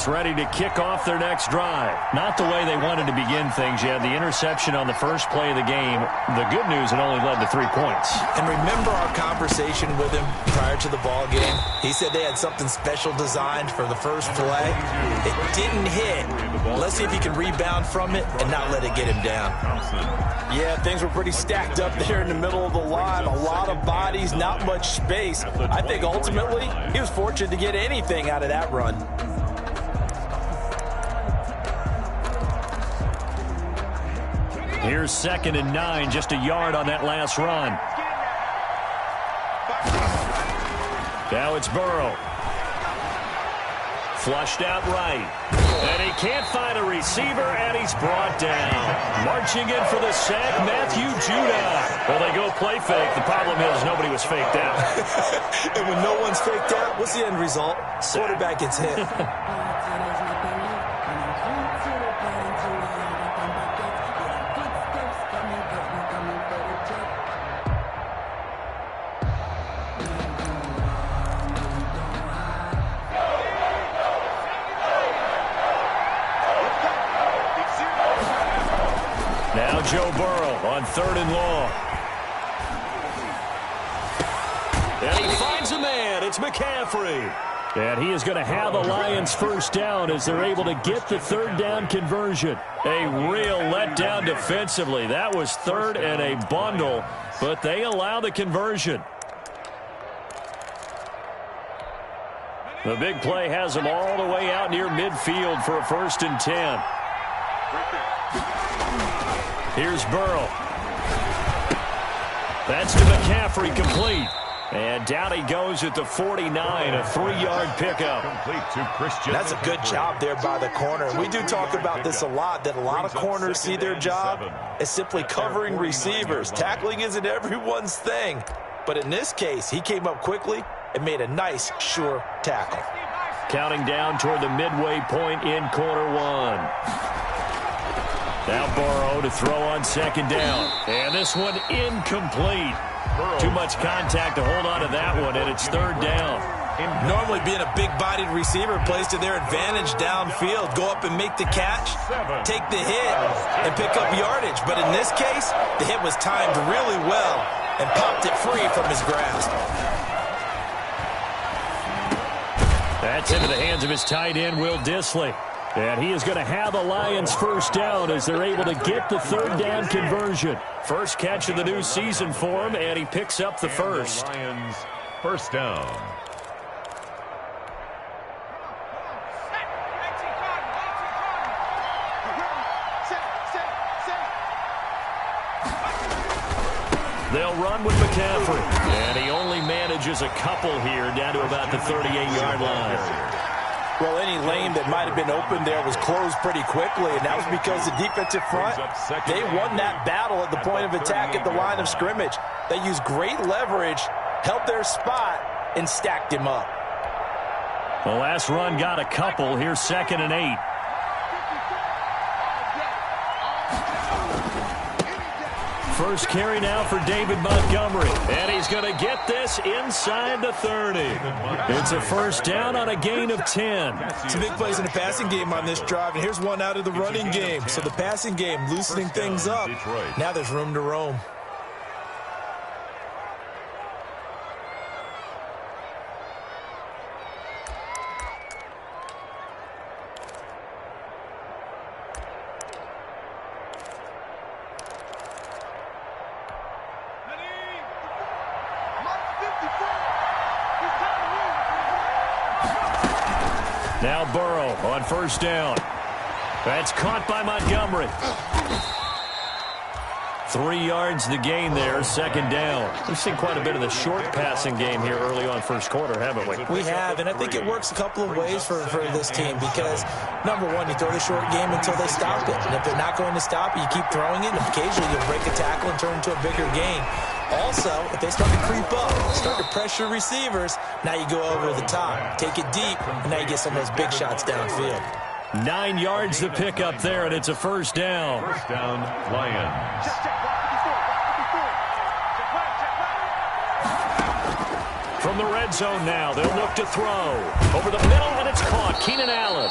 ready to kick off their next drive. Not the way they wanted to begin things. You had the interception on the first play of the game. The good news, it only led to 3 points. And remember our conversation with him prior to the ball game? He said they had something special designed for the first play. It didn't hit. Let's see if he can rebound from it and not let it get him down. Yeah, things were pretty stacked up there in the middle of the line. A lot of bodies, not much space. I think ultimately he was fortunate to get anything out of that run. Here's 2nd and 9, just a yard on that last run. Now it's Burrow. Flushed out right. And he can't find a receiver, and he's brought down. Marching in for the sack, Matthew Judah. Well, they go play fake. The problem is nobody was faked out. And when no one's faked out, what's the end result? Quarterback gets hit. Now Joe Burrow on 3rd and long. And he finds a man. It's McCaffrey. And he is going to have the Lions first down as they're able to get the 3rd down conversion. A real letdown defensively. That was 3rd and a bundle, but they allow the conversion. The big play has them all the way out near midfield for a 1st and 10. Here's Burrow. That's to McCaffrey, complete. And down he goes at the 49, a 3-yard pickup. That's a good job there by the corner. We do talk about this a lot, that a lot of corners see their job as simply covering receivers. Tackling isn't everyone's thing. But in this case, he came up quickly and made a nice, sure tackle. Counting down toward the midway point in quarter 1. Now Burrow to throw on 2nd down. And this one incomplete. Too much contact to hold on to that one, and it's 3rd down. Normally being a big-bodied receiver plays to their advantage downfield. Go up and make the catch, take the hit, and pick up yardage. But in this case, the hit was timed really well and popped it free from his grasp. That's into the hands of his tight end, Will Dissly. And he is going to have the Lions first down as they're able to get the 3rd down conversion. First catch of the new season for him, and he picks up the first. Lions first down. They'll run with McCaffrey. And he only manages a couple here down to about the 38-yard line. Well, any lane that might have been open there was closed pretty quickly, and that was because the defensive front, they won that battle at the point of attack at the line of scrimmage. They used great leverage, held their spot, and stacked him up. The last run got a couple. Here's 2nd and 8. First carry now for David Montgomery. And he's going to get this inside the 30. It's a first down on a gain of 10. Some big plays in the passing game on this drive, and here's one out of the running game. So the passing game loosening things up. Now there's room to roam. Now Burrow on first down. That's caught by Montgomery. 3 yards the gain there, 2nd down. We've seen quite a bit of the short passing game here early on first quarter, haven't we? We have, and I think it works a couple of ways for this team because, number one, you throw the short game until they stop it. And if they're not going to stop it, you keep throwing it, and occasionally you'll break a tackle and turn into a bigger gain. Also, if they start to creep up, start to pressure receivers, now you go over the top. Take it deep, and now you get some of those big shots downfield. 9 yards to pick up there, and it's a first down. First down, Lions. From the red zone now, they'll look to throw. Over the middle, and it's caught. Keenan Allen.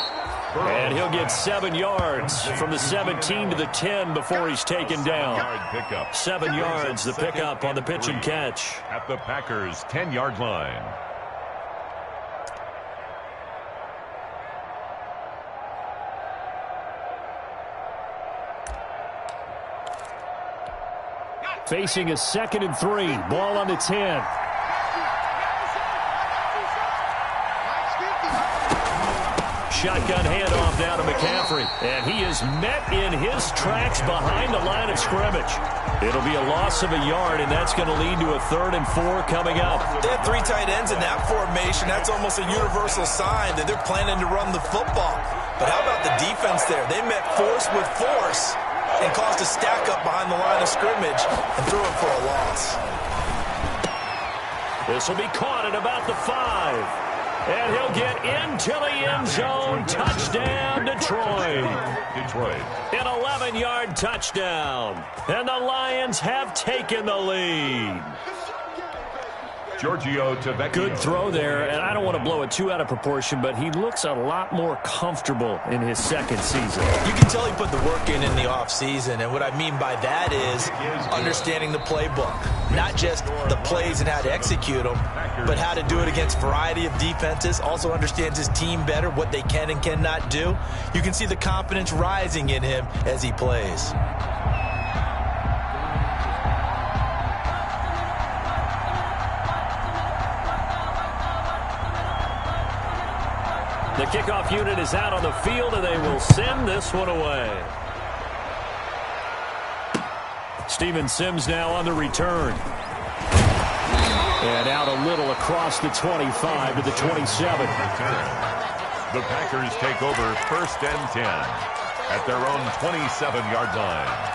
And he'll get 7 yards from the 17 to the 10 before he's taken down. 7 yards, the pickup on the pitch and catch. At the Packers' 10-yard line. Facing a 2nd and 3. Ball on the 10. Shotgun handoff down to McCaffrey. And he is met in his tracks behind the line of scrimmage. It'll be a loss of a yard, and that's going to lead to a 3rd and 4 coming up. They have 3 tight ends in that formation. That's almost a universal sign that they're planning to run the football. But how about the defense there? They met force with force and caused a stack up behind the line of scrimmage and threw it for a loss. This will be caught at about the 5. And he'll get into the end zone. Touchdown, Detroit. An 11-yard touchdown. And the Lions have taken the lead. Giorgio to Vecchio. Good throw there, and I don't want to blow it too out of proportion, but he looks a lot more comfortable in his 2nd season. You can tell he put the work in the offseason, and what I mean by that is understanding the playbook. Not just the plays and how to execute them, but how to do it against a variety of defenses. Also understands his team better, what they can and cannot do. You can see the confidence rising in him as he plays. The kickoff unit is out on the field, and they will send this one away. Steven Sims now on the return. And out a little across the 25 to the 27. The Packers take over 1st and 10 at their own 27-yard line.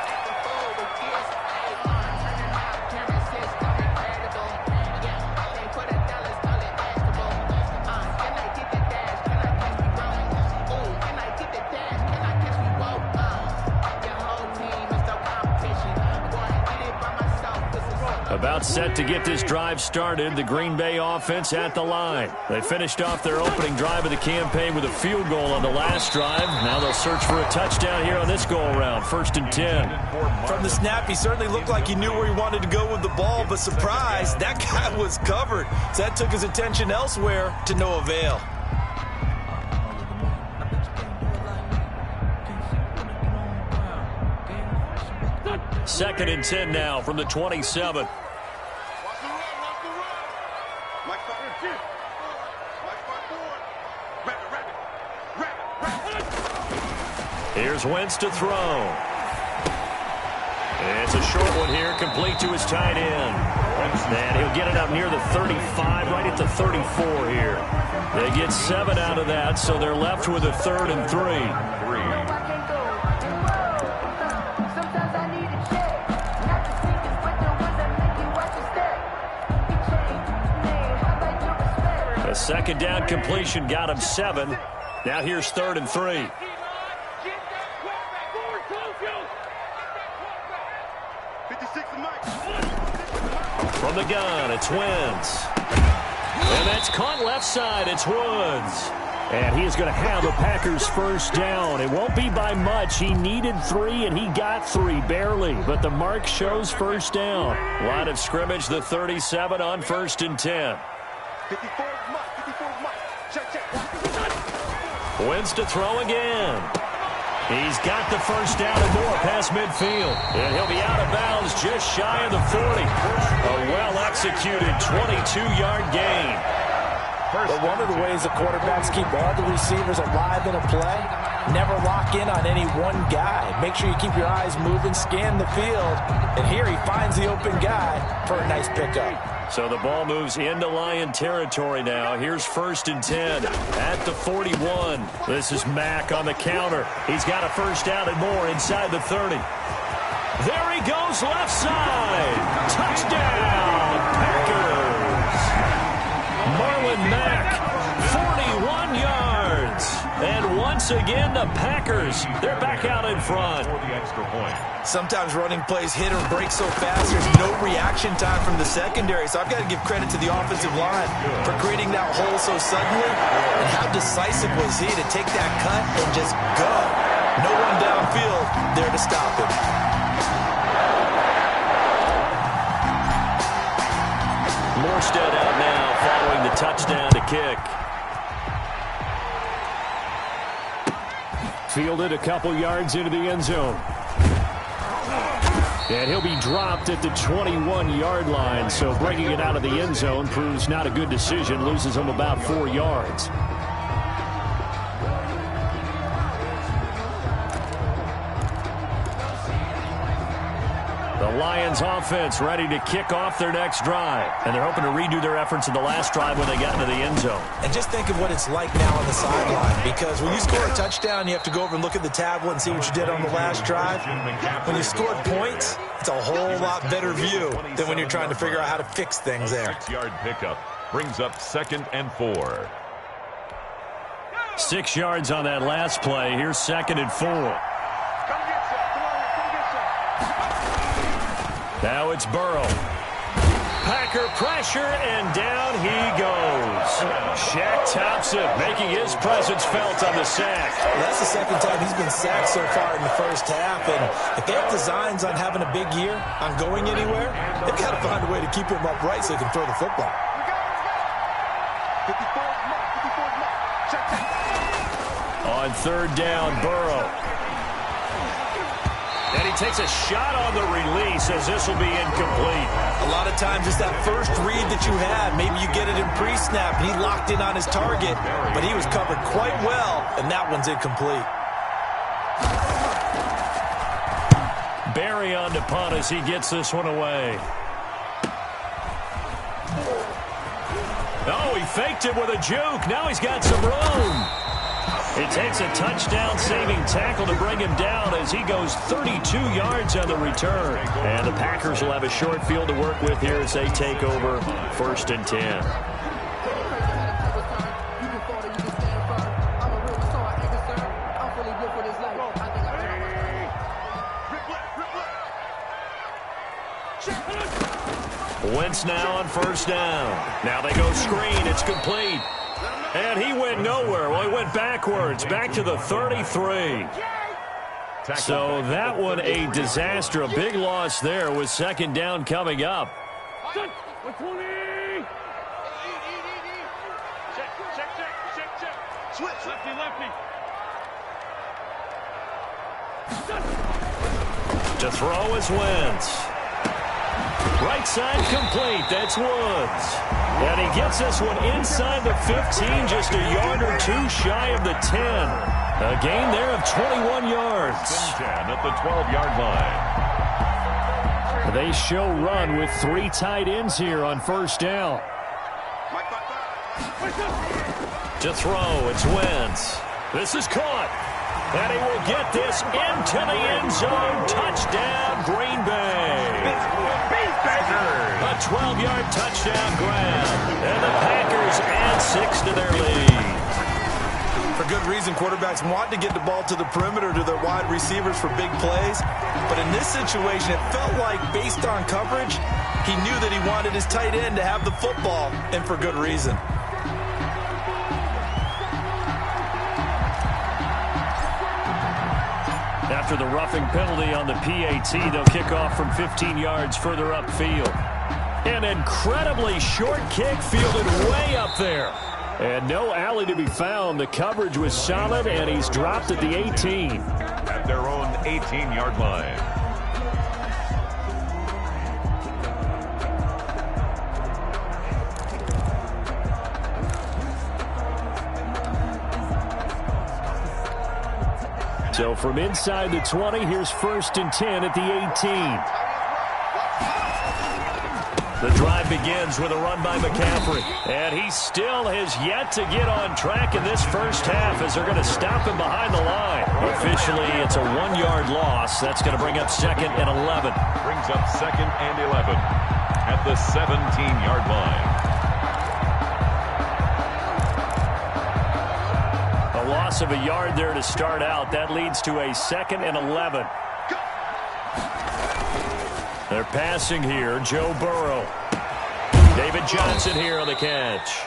About set to get this drive started. The Green Bay offense at the line. They finished off their opening drive of the campaign with a field goal on the last drive. Now they'll search for a touchdown here on this go-around. 1st and 10. From the snap, he certainly looked like he knew where he wanted to go with the ball, but surprise, that guy was covered. So that took his attention elsewhere to no avail. 2nd and 10 now from the 27. Here's Wentz to throw. And it's a short one here, complete to his tight end. And he'll get it up near the 35, right at the 34 here. They get 7 out of that, so they're left with a 3rd and 3. A 2nd down completion got him 7. Now here's 3rd and 3. From the gun, it's Wentz. And that's caught left side. It's Woods. And he is going to have the Packers' 1st down. It won't be by much. He needed 3, and he got 3, barely. But the mark shows 1st down. Line of scrimmage, the 37 on 1st and 10. Wentz to throw again. He's got the 1st down and more past midfield. And he'll be out of bounds just shy of the 40. A well-executed 22-yard gain. But one of the ways the quarterbacks keep all the receivers alive in a play, never lock in on any one guy. Make sure you keep your eyes moving, scan the field. And here he finds the open guy for a nice pickup. So the ball moves into Lion territory now. Here's 1st and 10 at the 41. This is Mack on the counter. He's got a 1st down and more inside the 30. There he goes left side. Touchdown, Packers. Marlon Mack, 41 yards. And once again, the Packers, they're back out in front. For the extra point. Sometimes running plays hit or break so fast, there's no reaction time from the secondary. So I've got to give credit to the offensive line for creating that hole so suddenly. And how decisive was he to take that cut and just go. No one downfield there to stop him. Morstead out now following the touchdown to kick. Fielded a couple yards into the end zone. And he'll be dropped at the 21-yard line, so breaking it out of the end zone proves not a good decision, loses him about 4 yards. The Lions offense ready to kick off their next drive. And they're hoping to redo their efforts in the last drive when they got into the end zone. And just think of what it's like now on the sideline, because when you score a touchdown, you have to go over and look at the tablet and see what you did on the last drive. When you scored points, it's a whole lot better view than when you're trying to figure out how to fix things there. 6-yard pickup brings up 2nd and 4. 6 yards on that last play. Here's 2nd and 4. Now it's Burrow. Packer pressure, and down he goes. Shaq tops it, making his presence felt on the sack. That's the second time he's been sacked so far in the first half, and if they have designs on having a big year, on going anywhere, they've got to find a way to keep him upright so he can throw the football. On 3rd down, Burrow. And he takes a shot on the release as this will be incomplete. A lot of times it's that first read that you had. Maybe you get it in pre-snap, and he locked in on his target, but he was covered quite well, and that one's incomplete. Barry on to punt as he gets this one away. Oh, he faked it with a juke. Now he's got some room. It takes a touchdown-saving tackle to bring him down as he goes 32 yards on the return. And the Packers will have a short field to work with here as they take over 1st and 10. Wentz now on 1st down. Now they go screen. It's complete. And he went nowhere. Well, he went backwards, back to the 33. So that one a disaster. A big loss there with 2nd down coming up. To throw is Wentz. Right side complete. That's Woods. And he gets this one inside the 15, just a yard or two shy of the 10. A gain there of 21 yards. 10 at the 12-yard line. They show run with 3 tight ends here on 1st down. To throw, it's Wentz. This is caught. And he will get this into the end zone. Touchdown, Green Bay. A 12-yard touchdown grab. And the Packers add 6 to their lead. For good reason, quarterbacks want to get the ball to the perimeter to their wide receivers for big plays. But in this situation, it felt like, based on coverage, he knew that he wanted his tight end to have the football, and for good reason. After the roughing penalty on the PAT, they'll kick off from 15 yards further upfield. An incredibly short kick fielded way up there. And no alley to be found. The coverage was solid, and he's dropped at the 18. At their own 18-yard line. So from inside the 20, here's 1st and 10 at the 18. The drive begins with a run by McCaffrey. And he still has yet to get on track in this first half as they're going to stop him behind the line. Officially, it's a 1-yard loss. That's going to bring up 2nd and 11. Brings up 2nd and 11 at the 17-yard line. loss of a yard there to start out. That leads to a 2nd and 11. They're passing here. Joe Burrow. David Johnson here on the catch.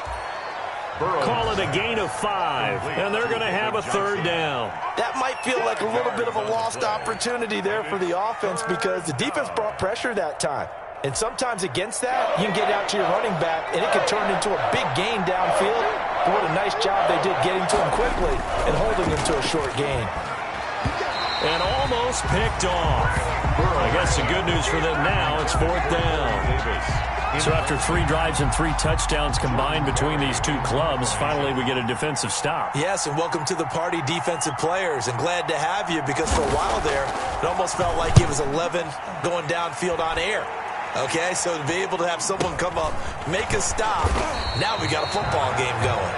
Call it a gain of 5, and they're going to have a 3rd down. That might feel like a little bit of a lost opportunity there for the offense because the defense brought pressure that time. And sometimes against that, you can get out to your running back, and it can turn into a big gain downfield. But what a nice job they did getting to him quickly and holding him to a short gain. And almost picked off. I guess the good news for them now, it's 4th down. So after 3 drives and 3 touchdowns combined between these two clubs, finally we get a defensive stop. Yes, and welcome to the party, defensive players, and glad to have you because for a while there, it almost felt like it was 11 going downfield on air. Okay, so to be able to have someone come up, make a stop, now we got a football game going.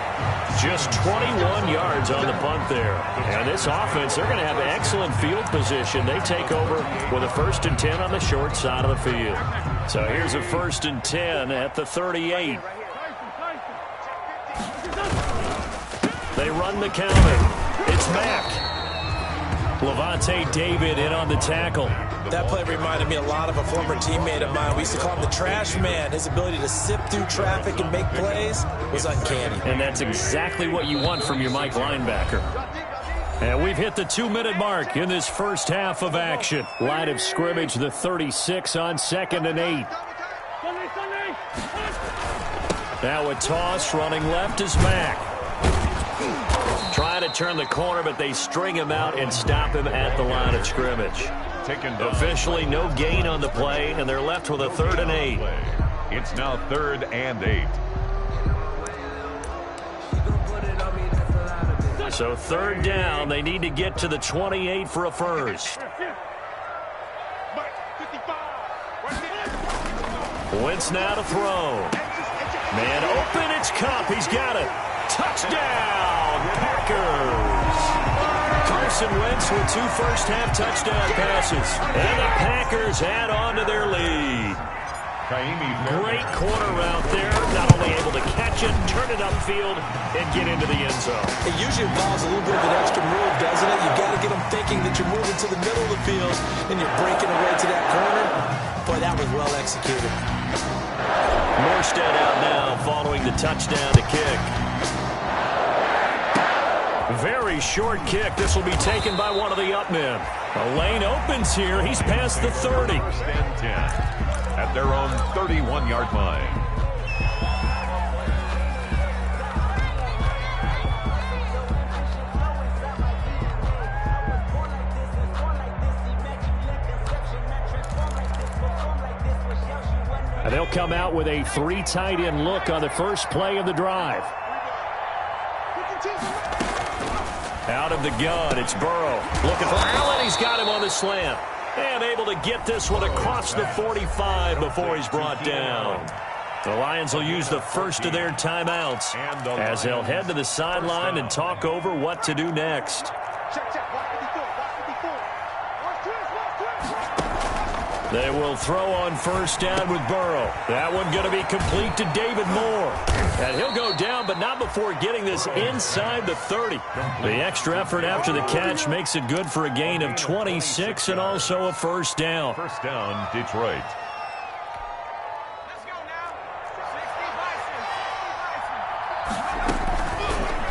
Just 21 yards on the punt there. And this offense, they're going to have excellent field position. They take over with a 1st and 10 on the short side of the field. So here's a 1st and 10 at the 38. They run the counter. It's Mack. Levante David in on the tackle. That play reminded me a lot of a former teammate of mine. We used to call him the trash man. His ability to sift through traffic and make plays was uncanny. And that's exactly what you want from your Mike linebacker. And we've hit the 2-minute mark in this first half of action. Line of scrimmage, the 36 on 2nd and 8. Now a toss running left is Mack. Trying to turn the corner, but they string him out and stop him at the line of scrimmage. Officially no gain on the play, and they're left with a 3rd and 8. It's now 3rd and 8. So 3rd down, they need to get to the 28 for a 1st. Wentz now to throw. Man open, it's Cup. He's got it. Touchdown, Packers. Carson Wentz with 2 first-half touchdown passes. And the Packers add on to their lead. Great corner route there. Not only able to catch it, turn it upfield, and get into the end zone. It usually involves a little bit of an extra move, doesn't it? You've got to get them thinking that you're moving to the middle of the field and you're breaking away to that corner. Boy, that was well executed. Morstead out now following the touchdown to kick. Very short kick. This will be taken by one of the up men. A lane opens here. He's past the 30. 1st and 10 at their own 31-yard line. And they'll come out with a 3 tight end look on the first play of the drive. Out of the gun, it's Burrow. Looking for Allen. He's got him on the slant. And able to get this one across the 45 before he's brought down. The Lions will use the first of their timeouts as they'll head to the sideline and talk over what to do next. They will throw on 1st down with Burrow. That one going to be complete to David Moore. And he'll go down, but not before getting this inside the 30. The extra effort after the catch makes it good for a gain of 26 and also a 1st down. 1st down, Detroit.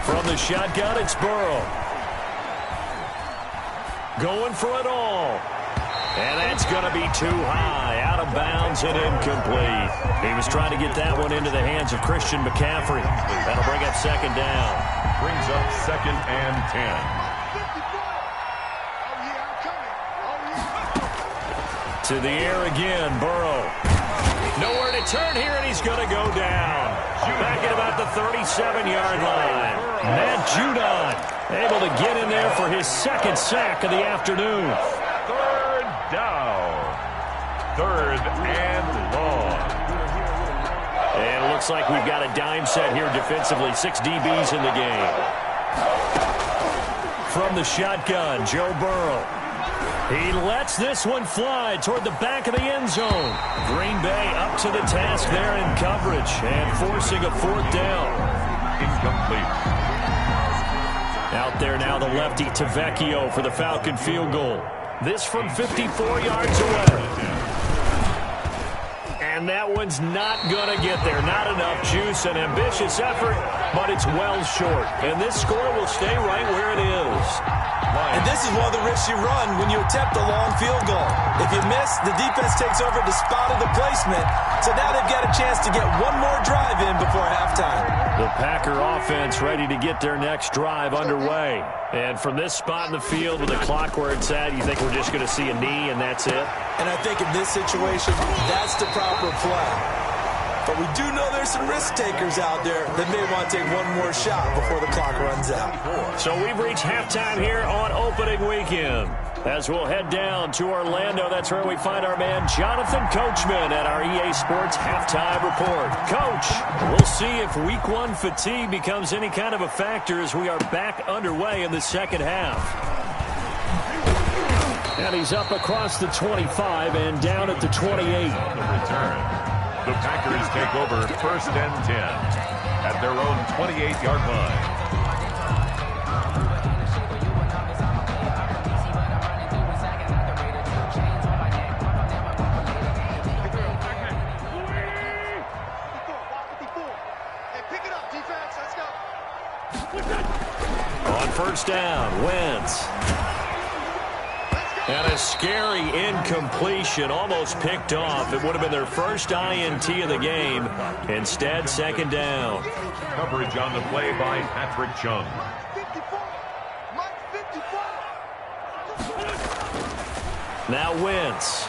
From the shotgun, it's Burrow. Going for it all. And that's going to be too high, out of bounds and incomplete. He was trying to get that one into the hands of Christian McCaffrey. That'll bring up 2nd down. Brings up 2nd and 10. To the air again, Burrow. Nowhere to turn here, and he's going to go down. Back at about the 37-yard line. Matt Judon able to get in there for his 2nd sack of the afternoon. 3rd down. 3rd and long. And it looks like we've got a dime set here defensively. 6 DBs in the game. From the shotgun, Joe Burrow. He lets this one fly toward the back of the end zone. Green Bay up to the task there in coverage and forcing a 4th down. Incomplete. Out there now, the lefty Tavecchio for the Falcon field goal. This from 54 yards away. And that one's not going to get there. Not enough juice, an ambitious effort, but it's well short. And this score will stay right where it is. And this is one of the risks you run when you attempt a long field goal. If you miss, the defense takes over the spot of the placement. So now they've got a chance to get one more drive in before halftime. The Packer offense ready to get their next drive underway. And from this spot in the field with the clock where it's at, you think we're just going to see a knee and that's it? And I think in this situation, that's the proper play. But we do know there's some risk takers out there that may want to take one more shot before the clock runs out. So we've reached halftime here on opening weekend. As we'll head down to Orlando, that's where we find our man Jonathan Coachman at our EA Sports Halftime Report. Coach, we'll see if Week 1 fatigue becomes any kind of a factor as we are back underway in the second half. And he's up across the 25 and down at the 28. The return. The Packers take over 1st and 10 at their own 28-yard line. On 1st down, Wentz. And a scary incompletion, almost picked off. It would have been their first INT of the game. Instead, 2nd down. Coverage on the play by Patrick Chung. Now Wentz.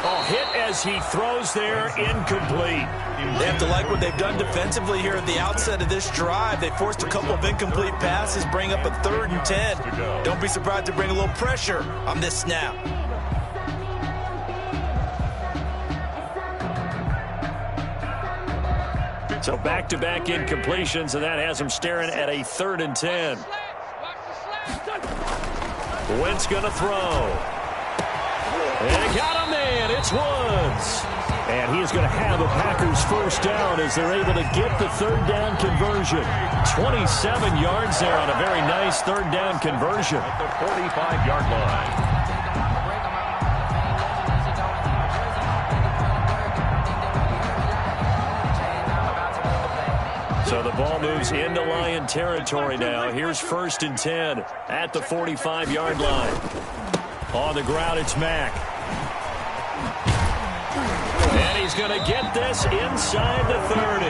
Oh, hit as he throws there, incomplete. They have to like what they've done defensively here at the outset of this drive. They forced a couple of incomplete passes, bring up a 3rd and 10. Don't be surprised to bring a little pressure on this snap. So back-to-back incompletions, and that has them staring at a 3rd and 10. Wentz going to throw. And he got a man. It's Woods. And he is going to have a Packers 1st down as they're able to get the 3rd down conversion. 27 yards there on a very nice 3rd down conversion. At the 45-yard line. So the ball moves into Lion territory now. Here's 1st and 10 at the 45-yard line. On the ground, it's Mack. And he's going to get this inside the 30.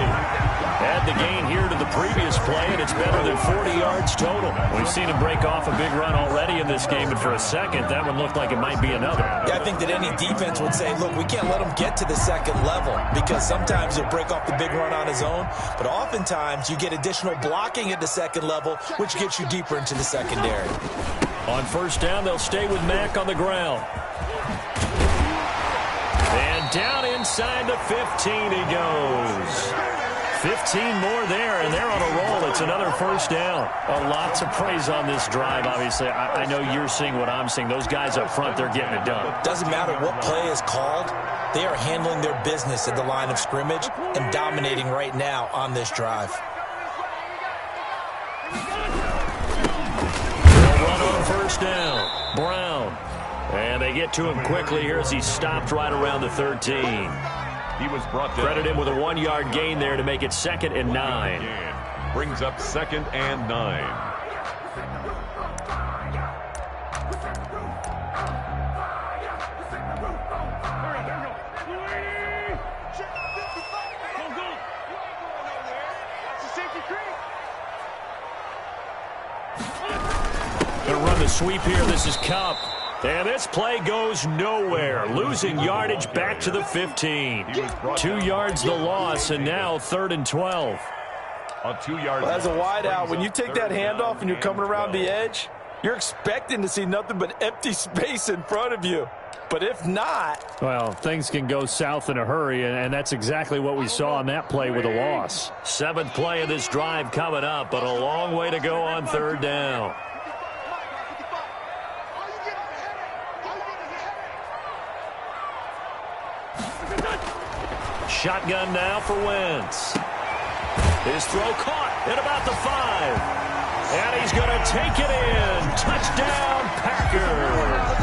Add the gain here to the previous play, and it's better than 40 yards total. We've seen him break off a big run already in this game, and for a second, that one looked like it might be another. Yeah, I think that any defense would say, look, we can't let him get to the 2nd level because sometimes he'll break off the big run on his own, but oftentimes you get additional blocking at the 2nd level, which gets you deeper into the secondary. On 1st down, they'll stay with Mack on the ground. And down inside the 15 he goes. 15 more there, and they're on a roll. It's another 1st down. Lots of praise on this drive, obviously. I know you're seeing what I'm seeing. Those guys up front, they're getting it done. Doesn't matter what play is called. They are handling their business at the line of scrimmage and dominating right now on this drive. They'll run on 1st down. Brown. And they get to him quickly here as he stopped right around the 13. He was brought down. Credit him with a 1-yard gain there to make it 2nd and 9. Brings up 2nd and 9. Gonna run the sweep here. This is Cup. And this play goes nowhere. Losing yardage back to the 15. 2 yards the loss, and now 3rd and 12. A 2-yard. Well, as a wideout, when you take that handoff and you're coming around the edge, you're expecting to see nothing but empty space in front of you. But if not... Well, things can go south in a hurry, and that's exactly what we saw on that play with a loss. 7th play of this drive coming up, but a long way to go on 3rd down. Shotgun now for Wentz. His throw caught at about the 5. And he's going to take it in. Touchdown, Packers.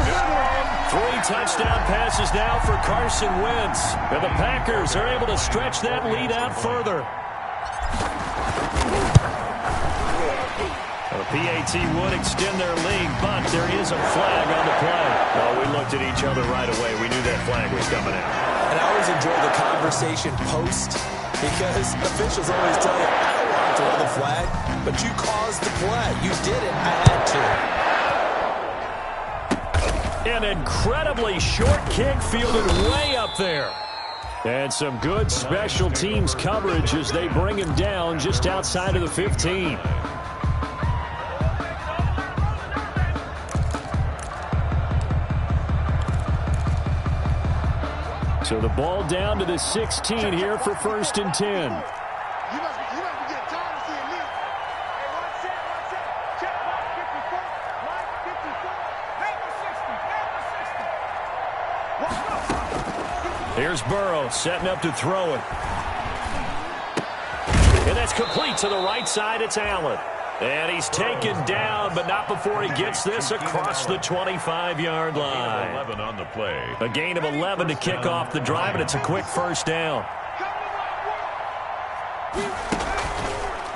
3 touchdown passes now for Carson Wentz. And the Packers are able to stretch that lead out further. The PAT would extend their lead, but there is a flag on the play. Well, we looked at each other right away. We knew that flag was coming out. And I always enjoy the conversation post because officials always tell you, I don't want to throw the flag, but you caused the play. You did it. I had to. An incredibly short kick fielded way up there. And some good special teams coverage as they bring him down just outside of the 15. So the ball down to the 16 here for 1st and 10. Here's Burrow setting up to throw it. And that's complete to the right side. It's Allen. And he's taken down, but not before he gets this across the 25-yard line. 11 on the play. A gain of 11 to kick off the drive, and it's a quick 1st down.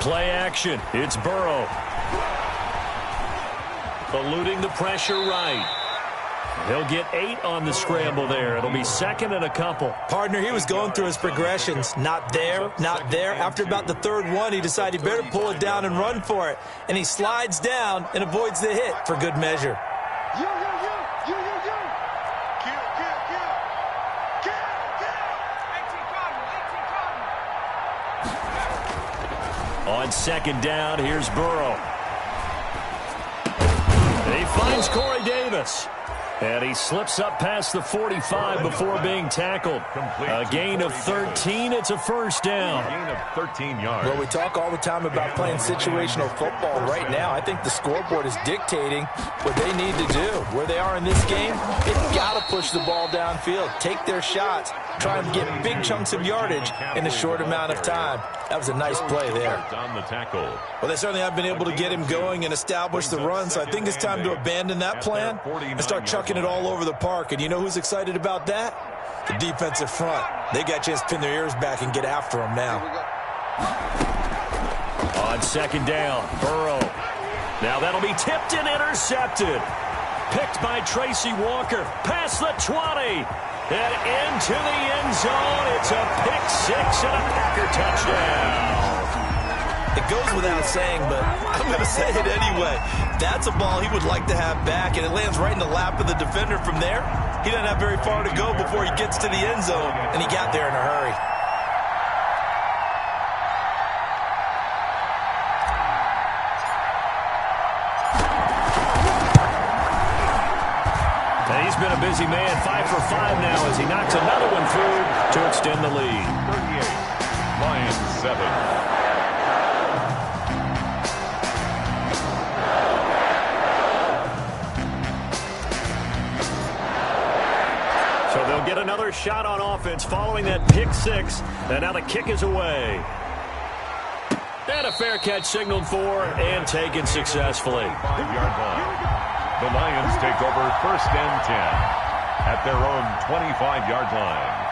Play action. It's Burrow. Eluding the pressure right. He'll get 8 on the scramble there. It'll be 2nd and a couple. Partner, he was going through his progressions. Not there, not there. After about the 3rd one, he decided he better pull it down and run for it. And he slides down and avoids the hit for good measure. On 2nd down, here's Burrow. And he finds Corey Davis. And he slips up past the 45 before being tackled. A gain of 13. It's a 1st down. Gain of 13 yards. Well, we talk all the time about playing situational football. Right now, I think the scoreboard is dictating what they need to do. Where they are in this game, they've got to push the ball downfield, take their shots, try and get big chunks of yardage in a short amount of time. That was a nice play there. On the tackle. Well, they certainly have been able to get him going and establish the run, so I think it's time to abandon that plan and start chucking it all over the park. And you know who's excited about that? The defensive front. They got a chance to pin their ears back and get after him now. On 2nd down, Burrow. Now that'll be tipped and intercepted. Picked by Tracy Walker. Past the 20. And into the end zone. It's a pick 6 and a Packer touchdown. It goes without saying, but I'm going to say it anyway. That's a ball he would like to have back, and it lands right in the lap of the defender from there. He doesn't have very far to go before he gets to the end zone, and he got there in a hurry. And he's been a busy man, 5 for 5 now as he knocks another one through to extend the lead. 38, Lions 7. So they'll get another shot on offense following that pick 6. And now the kick is away. And a fair catch signaled for and taken successfully. 5-yard line. The Lions take over 1st and 10 at their own 25-yard line.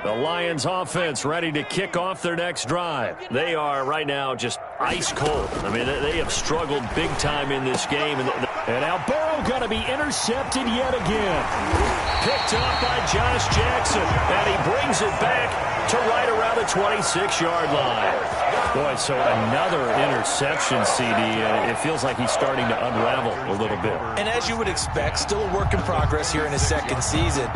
The Lions offense ready to kick off their next drive. They are right now just ice cold. I mean, they have struggled big time in this game. And now Burrow going to be intercepted yet again. Picked up by Josh Jackson. And he brings it back to right around the 26-yard line. Boy, so another interception, CD. It feels like he's starting to unravel a little bit. And as you would expect, still a work in progress here in his 2nd season.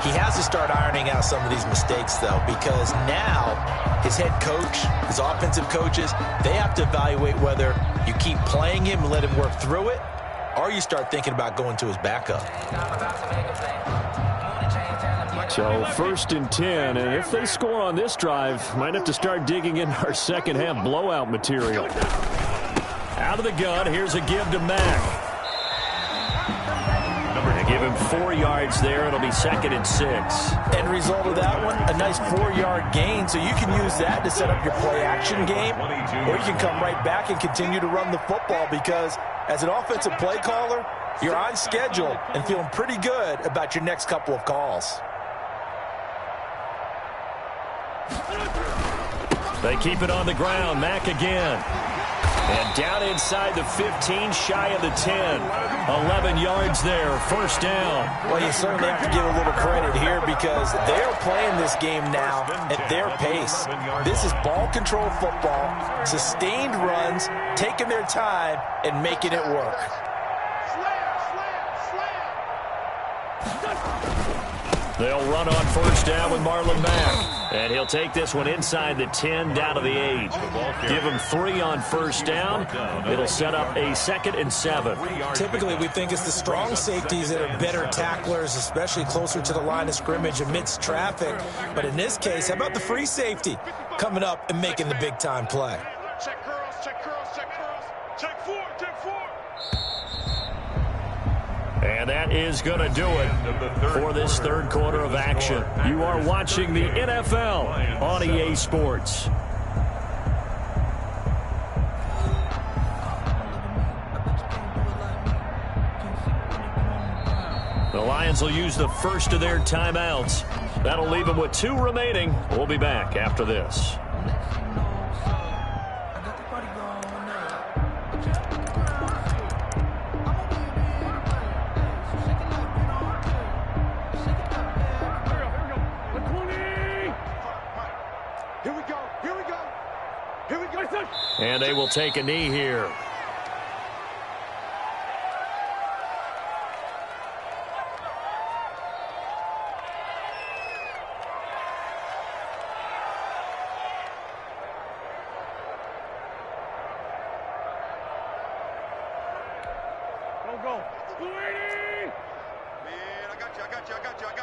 He has to start ironing out some of these mistakes, though, because now his head coach, his offensive coaches, they have to evaluate whether you keep playing him and let him work through it, or you start thinking about going to his backup. So 1st and 10, and if they score on this drive, might have to start digging in our second half blowout material. Out of the gun, here's a give to Mack. They give him 4 yards there. It'll be 2nd and 6. End result of that one, a nice 4-yard gain. So you can use that to set up your play-action game, or you can come right back and continue to run the football because as an offensive play caller, you're on schedule and feeling pretty good about your next couple of calls. They keep it on the ground. Mack again. And down inside the 15, shy of the 10. 11 yards there, 1st down. Well, you certainly have to give a little credit here because they're playing this game now at their pace. This is ball control football, sustained runs, taking their time and making it work. They'll run on 1st down with Marlon Mack. And he'll take this one inside the 10, down to the 8. Give him 3 on 1st down. It'll set up a 2nd and 7. Typically, we think it's the strong safeties that are better tacklers, especially closer to the line of scrimmage amidst traffic. But in this case, how about the free safety coming up and making the big-time play? Check curls, check curls, check curls. Check 4, check 4. And that is going to do it for this 3rd quarter of action. You are watching the NFL on EA Sports. The Lions will use the first of their timeouts. That'll leave them with 2 remaining. We'll be back after this. And they will take a knee here. Go. 280! Man, I got you.